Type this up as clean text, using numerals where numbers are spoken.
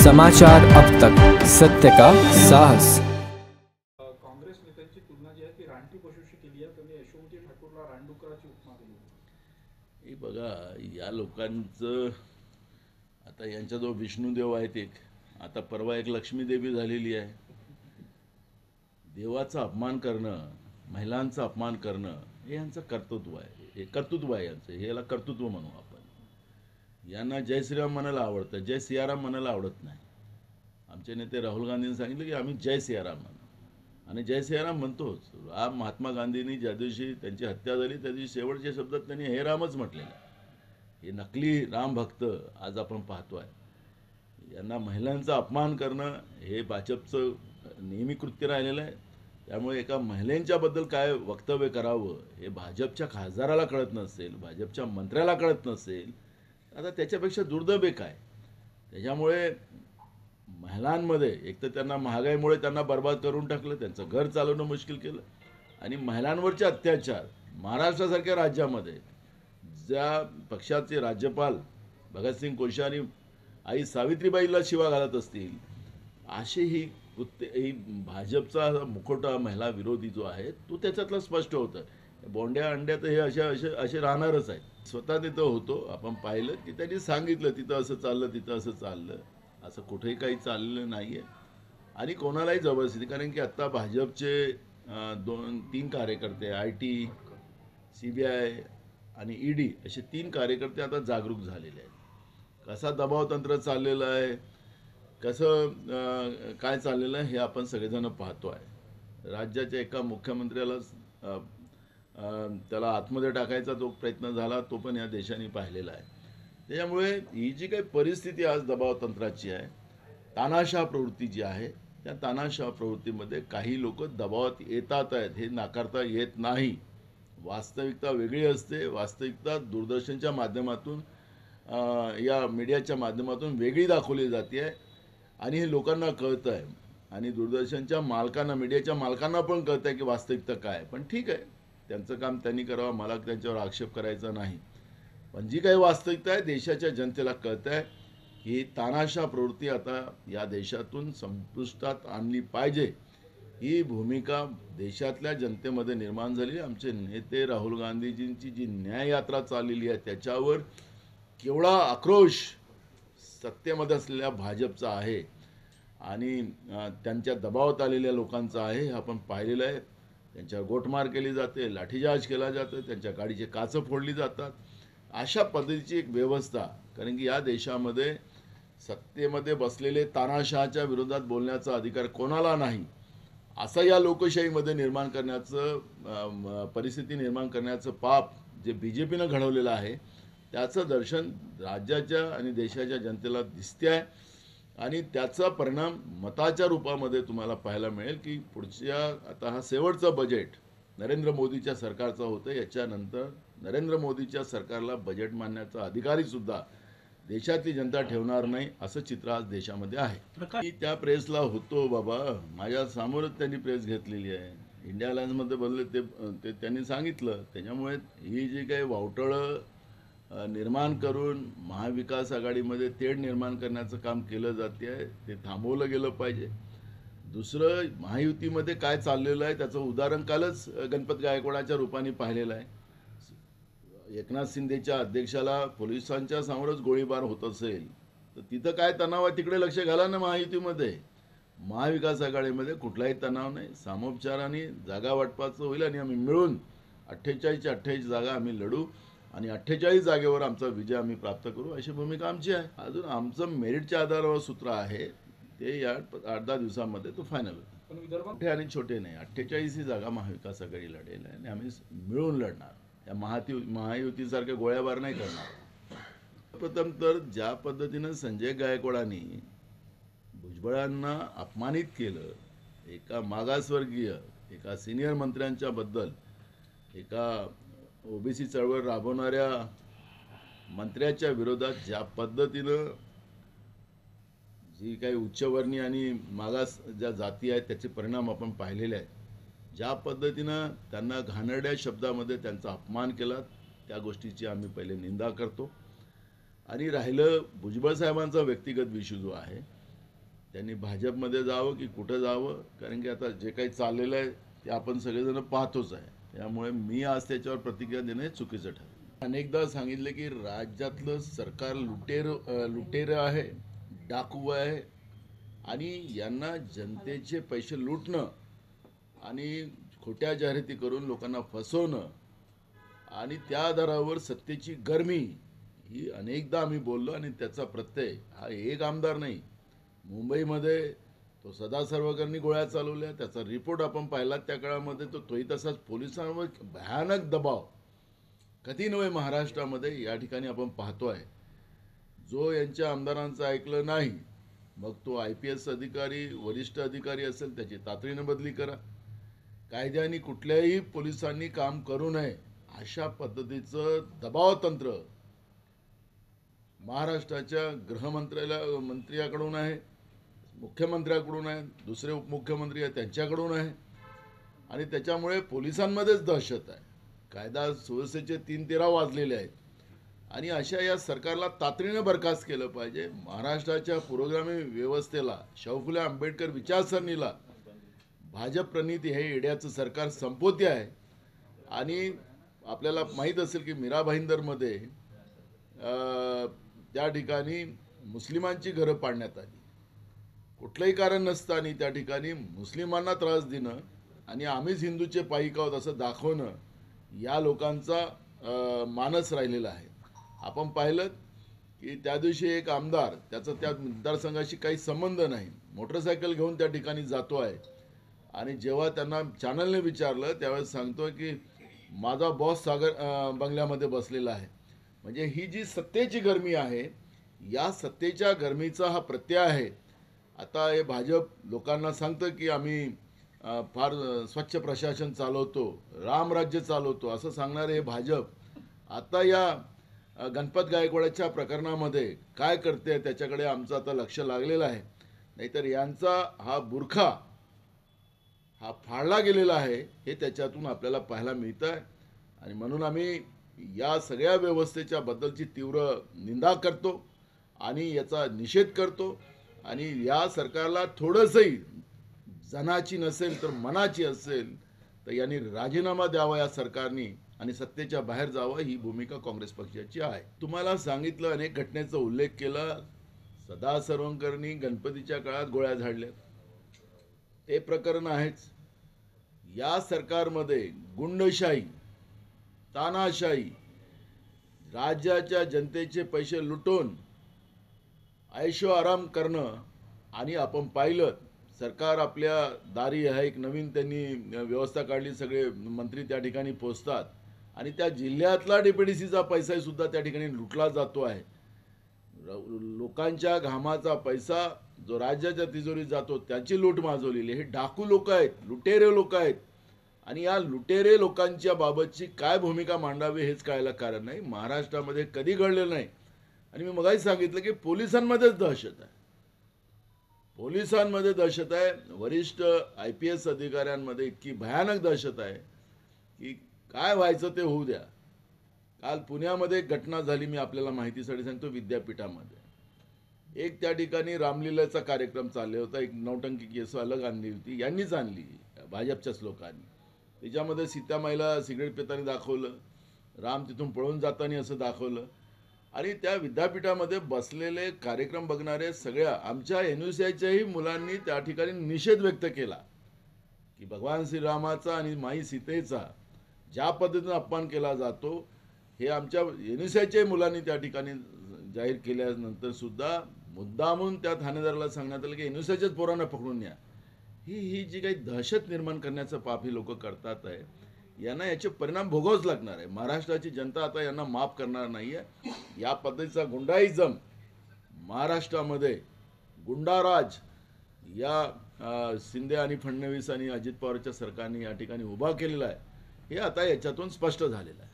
समाचार अब तक, सत्य का साहस। काँग्रेस नेत्यांची तुलना जी आहे ती रानटी पशुशी केली आहे. त्यांनी यशोमती ठाकूरला रानडुकराची उपमा दिली. हे बघा, या लोकांचं आता यांच्याजवळ विष्णुदेव आहेत, एक आता परवा एक लक्ष्मीदेवी झालेली आहे. देवाचा अपमान करणं, महिलांचा अपमान करणं हे यांचं कर्तृत्व आहे. हे कर्तृत्व आहे यांचं, हे याला कर्तृत्व म्हणू आपण. यांना जय श्रीराम म्हणायला आवडतं, जय सियाराम म्हणायला आवडत नाही. आमचे नेते राहुल गांधींनी सांगितलं की आम्ही जय सियाराम म्हणू, आणि जय सियाराम म्हणतोच. महात्मा गांधींनी ज्या दिवशी त्यांची हत्या झाली त्या दिवशी शेवटच्या शब्दात त्यांनी हे रामच म्हटलेलं आहे. हे नकली राम भक्त आज आपण पाहतो आहे. यांना महिलांचा अपमान करणं हे भाजपचं नेहमी कृत्य राहिलेलं आहे. त्यामुळे एका महिलांच्याबद्दल काय वक्तव्य करावं हे भाजपच्या खासदाराला कळत नसेल, भाजपच्या मंत्र्याला कळत नसेल, आता त्याच्यापेक्षा दुर्दैव काय. त्याच्यामुळे महिलांमध्ये एक तर त्यांना महागाईमुळे त्यांना बर्बाद करून टाकलं, त्यांचं घर चालवणं मुश्किल केलं, आणि महिलांवरचे अत्याचार महाराष्ट्रासारख्या राज्यामध्ये ज्या पक्षाचे राज्यपाल भगतसिंग कोश्यारी आई सावित्रीबाईला शिवा घालत असतील, अशी ही भाजपचा मुखवटा महिला विरोधी जो आहे तो त्याच्यातलं स्पष्ट होतं. बोंड्या अंड्यात हे असे राहणारच आहेत. स्वतः तिथं होतो, आपण पाहिलं की त्यांनी सांगितलं तिथं असं चाललं, तिथं असं चाललं. असं कुठेही काही चाललेलं नाही आहे आणि कोणालाही जबरदस्ती. कारण की आत्ता भाजपचे 2-3 कार्यकर्ते, IT, CBI आणि ED असे 3 कार्यकर्ते आता जागरूक झालेले आहेत. कसा दबाव तंत्र चाललेलं आहे, कसं काय चाललेलं आहे हे आपण सगळेजण पाहतो आहे. राज्याच्या एका मुख्यमंत्र्याला त्याला आतमध्ये टाकायचा जो प्रयत्न झाला तो पण या देशाने पाहिलेला आहे. त्याच्यामुळे ही जी काही परिस्थिती आज दबाव तंत्राची आहे, तानाशाह प्रवृत्ती जी आहे, त्या तानाशाह प्रवृत्तीमध्ये काही लोक दबावात येतात आहेत, हे नाकारता येत नाही. वास्तविकता वेगळी असते. वास्तविकता दूरदर्शनच्या माध्यमातून, या मीडियाच्या माध्यमातून वेगळी दाखवली जाते आहे आणि हे लोकांना कळतं आहे. आणि दूरदर्शनच्या मालकांना, मीडियाच्या मालकांना पण कळतं आहे की वास्तविकता काय. पण ठीक आहे, त्यांचं काम त्यांनी करावं, मला त्यांच्यावर आक्षेप करायचा नाही. पण जी काही वास्तविकता आहे देशाच्या जनतेला कळतं आहे ही तानाशाह प्रवृत्ती आता या देशातून संपुष्टात आणली पाहिजे, ही भूमिका देशातल्या जनतेमध्ये निर्माण झाली. आमचे नेते राहुल गांधीजींची जी न्याययात्रा चाललेली आहे त्याच्यावर केवढा आक्रोश सत्तेमध्ये असलेल्या भाजपचा आहे आणि त्यांच्या दबावात आलेल्या लोकांचा आहे, हे आपण पाहिलेलं आहे. त्यांच्यावर गोटमार केली जाते, लाठीचार्ज केला जातो, त्यांच्या गाडीचे काचं फोडली जातात. अशा पद्धतीची एक व्यवस्था, कारण की या देशामध्ये सत्तेमध्ये बसलेले तानाशहाच्या बोलण्याचा अधिकार कोणाला नाही, असं या लोकशाहीमध्ये निर्माण करण्याचं, परिस्थिती निर्माण करण्याचं पाप जे BJPनं घडवलेलं आहे त्याचं दर्शन राज्याच्या आणि देशाच्या जनतेला दिसते आहे. आणि त्याचा परिणाम मताच्या रूपामध्ये तुम्हाला पाहायला मिळेल की पुढच्या, आता हा शेवटचा बजेट नरेंद्र मोदीच्या सरकारचा होतं. याच्यानंतर नरेंद्र मोदीच्या सरकारला बजेट मांडण्याचा अधिकारहीसुद्धा देशातली जनता ठेवणार नाही, असं चित्र आज देशामध्ये आहे. मी त्या प्रेसला होतो बाबा, माझ्या समोरच त्यांनी प्रेस घेतलेली आहे. इंडिया अलायन्समध्ये बदलले ते त्यांनी सांगितलं. त्याच्यामुळे ही जी काही वावटळं निर्माण करून महाविकास आघाडीमध्ये तेढ निर्माण करण्याचं काम केलं जाते आहे ते थांबवलं गेलं पाहिजे. दुसरं, महायुतीमध्ये काय चाललेलं आहे त्याचं उदाहरण कालच गणपत गायकवाडाच्या रूपाने पाहिलेलं आहे. एकनाथ शिंदेच्या अध्यक्षाला पोलिसांच्या समोरच गोळीबार होत असेल तर तिथं काय तणाव आहे तिकडे लक्ष घाला ना. महायुतीमध्ये, महाविकास आघाडीमध्ये कुठलाही तणाव नाही. सामोपचाराने जागा वाटपाचं होईल आणि आम्ही मिळून 48च्या 48 जागा आम्ही लढू आणि 48 जागेवर आमचा विजय आम्ही प्राप्त करू, अशी भूमिका आमची आहे. अजून आमचं मेरिटच्या आधारावर सूत्र आहे ते या 8-10 दिवसामध्ये तो फायनल होईल. मोठे आणि छोटे नाही, 48 ही जागा महाविकास आघाडी लढेल आणि आम्ही मिळून लढणार. या महायुतीसारख्या गोळ्याबार नाही करणार. प्रथम तर ज्या पद्धतीनं संजय गायकवाडांनी भुजबळांना अपमानित केलं, एका मागासवर्गीय, एका सिनियर मंत्र्यांच्या बद्दल, एका OBC चळवळ राबवणाऱ्या मंत्र्याच्या विरोधात ज्या पद्धतीनं जी काही उच्चवर्णीय आणि मागास ज्या जाती आहेत त्याचे परिणाम आपण पाहिलेले आहेत. ज्या पद्धतीनं त्यांना घाणेरड्या शब्दामध्ये त्यांचा अपमान केला त्या गोष्टीची आम्ही पहिले निंदा करतो. आणि राहिलं भुजबळ साहेबांचा व्यक्तिगत विषय जो आहे त्यांनी भाजपमध्ये जावं की कुठं जावं, कारण की आता जे काही चाललेलं आहे ते आपण सगळेजण पाहतोच आहे. त्यामुळे मी आज त्याच्यावर प्रतिक्रिया देणं हे चुकीचं ठरेल. अनेकदा सांगितलं की राज्यातलं सरकार लुटेर आहे, डाकू आहे आणि यांना जनतेचे पैसे लुटणं आणि खोट्या जाहिराती करून लोकांना फसवणं आणि त्या आधारावर सत्तेची गरमी ही अनेकदा आम्ही बोललो आणि त्याचा प्रत्यय हा एक आमदार नाही. मुंबईमध्ये तो सदा सर्वकरणी गोळ्या चालवल्या, त्याचा रिपोर्ट आपण पाहिला. त्या काळामध्ये तोही तसाच पोलिसांवर भयानक दबाव कधी नव्हे महाराष्ट्रामध्ये या ठिकाणी आपण पाहतो आहे. जो यांच्या आमदारांचं ऐकलं नाही, मग तो IPS अधिकारी वरिष्ठ अधिकारी असेल त्याची तातडीनं बदली करा. कायद्याने कुठल्याही पोलिसांनी काम करू नये अशा पद्धतीचं दबाव तंत्र महाराष्ट्राच्या मंत्र्याकडून आहे, मुख्यमंत्र्याकडून आहे, दुसरे उपमुख्यमंत्री आहेत त्यांच्याकडून आहे आणि त्याच्यामुळे पोलिसांमध्येच दहशत आहे. कायदा सुव्यवस्थेचे 3-13 वाजलेले आहेत आणि अशा या सरकारला तातडीनं बरखास्त केलं पाहिजे. महाराष्ट्राच्या पुरोगामी व्यवस्थेला, शाहू फुले आंबेडकर विचारसरणीला भाजप प्रणित हे येड्याचं सरकार संपवते आहे. आणि आपल्याला माहीत असेल की मीरा भाईंदरमध्ये त्या ठिकाणी मुस्लिमांची घरं पाडण्यात आली. कुठलंही कारण नसताना त्या ठिकाणी मुस्लिमांना त्रास देणं आणि आम्हीच हिंदूचे पाईक आहोत असं दाखवणं या लोकांचा मानस राहिलेला आहे. आपण पाहिलं की त्या दिवशी एक आमदार, त्याचा त्या मतदारसंघाशी काही संबंध नाही, मोटरसायकल घेऊन त्या ठिकाणी जातो आहे आणि जेव्हा त्यांना चॅनलने विचारलं त्यावेळेस सांगतोय की माझा बॉस सागर बंगल्यामध्ये बसलेला आहे. म्हणजे ही जी सत्तेची गरमी आहे, या सत्तेच्या गरमीचा हा प्रत्यय आहे. आता हे भाजप लोकांना सांगतं की आम्ही फार स्वच्छ प्रशासन चालवतो, रामराज्य चालवतो असं सांगणारे हे भाजप आता या गणपत गायकवाडच्या प्रकरणामध्ये काय करते त्याच्याकडे आमचं आता लक्ष लागलेलं आहे. नाहीतर यांचा हा बुरखा हा फाडला गेलेला आहे हे त्याच्यातून आपल्याला पाहायला मिळतं आहे. आणि म्हणून आम्ही या सगळ्या व्यवस्थेच्या बद्दलची तीव्र निंदा करतो आणि याचा निषेध करतो आणि या सरकारला थोडंसंही जनाची नसेल तर मनाची असेल तर यांनी राजीनामा द्यावा या सरकारने आणि सत्तेच्या बाहेर जावं, ही भूमिका काँग्रेस पक्षाची आहे. तुम्हाला सांगितलं, अनेक घटनेचा उल्लेख केला. सदा सर्वंकरनी गणपतीच्या काळात गोळ्या झाडल्या, ते प्रकरण आहेच. या सरकारमध्ये गुंडशाही, तानाशाही, राज्याच्या जनतेचे पैसे लुटून ऐशो आराम करणं आणि आपण पाहिलं सरकार आपल्या दारी आहे एक नवीन त्यांनी व्यवस्था काढली, सगळे मंत्री त्या ठिकाणी पोहोचतात आणि त्या जिल्ह्यातला DPDCचा पैसा सुद्धा त्या ठिकाणी लुटला जातो आहे. लोकांच्या घामाचा पैसा जो राज्याच्या तिजोरीत जातो त्याची लूट माजवलेली. हे डाकू लोक आहेत, लुटेरे लोक आहेत आणि या लुटेरे लोकांच्या बाबतची काय भूमिका मांडावी हेच कळायला कारण नाही. महाराष्ट्रामध्ये कधी घडलेलं नाही. आणि मी मगाही सांगितलं की पोलिसांमध्येच दहशत आहे, पोलिसांमध्ये दहशत आहे. वरिष्ठ IPS अधिकाऱ्यांमध्ये इतकी भयानक दहशत आहे की काय व्हायचं ते होऊ द्या. काल पुण्यामध्ये एक घटना झाली, मी आपल्याला माहितीसाठी सांगतो. विद्यापीठामध्ये एक त्या ठिकाणी रामलीलाचा कार्यक्रम चालले होता. एक नौटंकी केस अलग आणली होती, यांनीच आणली भाजपच्याच लोकांनी. त्याच्यामध्ये सीतामाईला सिगरेट पिताना दाखवलं, राम तिथून पळून जाताना असं दाखवलं आणि त्या विद्यापीठामध्ये बसलेले कार्यक्रम बघणारे सगळ्या आमच्या NUCIच्याही मुलांनी त्या ठिकाणी निषेध व्यक्त केला की भगवान श्रीरामाचा आणि माई सीतेचा ज्या पद्धतीने अपमान केला जातो हे आमच्या NUCIच्याही मुलांनी त्या ठिकाणी जाहीर केल्यानंतर सुद्धा मुद्दामून त्या ठाणेदाराला सांगण्यात आलं की NUCIच्याच पोरांना पकडून न्या. ही जी काही दहशत निर्माण करण्याचं पाप ही लोक करतात आहे, यांना याचे परिणाम भोगावेच लागणार आहे. महाराष्ट्राची जनता आता यांना माफ करणार नाही आहे. या पद्धतीचा गुंडाईजम महाराष्ट्रामध्ये, गुंडाराज या शिंदे आणि फडणवीस आणि अजित पवारच्या सरकारने या ठिकाणी उभा केलेला आहे, हे आता याच्यातून स्पष्ट झालेलं आहे.